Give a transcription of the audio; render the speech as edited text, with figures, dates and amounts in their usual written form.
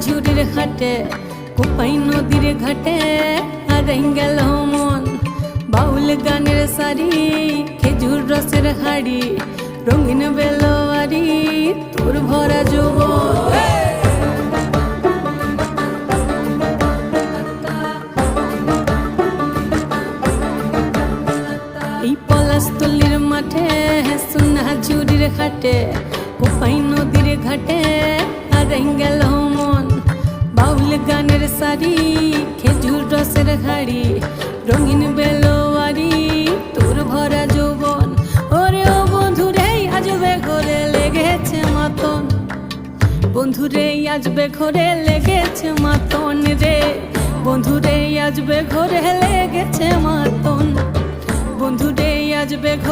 ঝুড়ির হাটে কোপাই নদীর ঘাটে হারাই গেল মন। বাউল গানের সারি খেজুর রসের হাড়ি রঙিন বেলোয়ারি তোর ভরা যৌবন। এই পলাশতলির মাঠে সোনা ঝুড়ির হাটে কোপাই নদীর ঘাটে হারাই গেল মন। বাউল গানের সারি খেজুর রসের হাড়ি রঙিন বেলোয়ারি তোর ভরা যৌবন। ওরে ও বন্ধুরে আজবে ঘরে লেগেছে মাতন, বন্ধুরে আজবে ঘরে লেগেছে মাতন রে, বন্ধুরে আজবে ঘরে লেগেছে মাতন, বন্ধুরে আজবে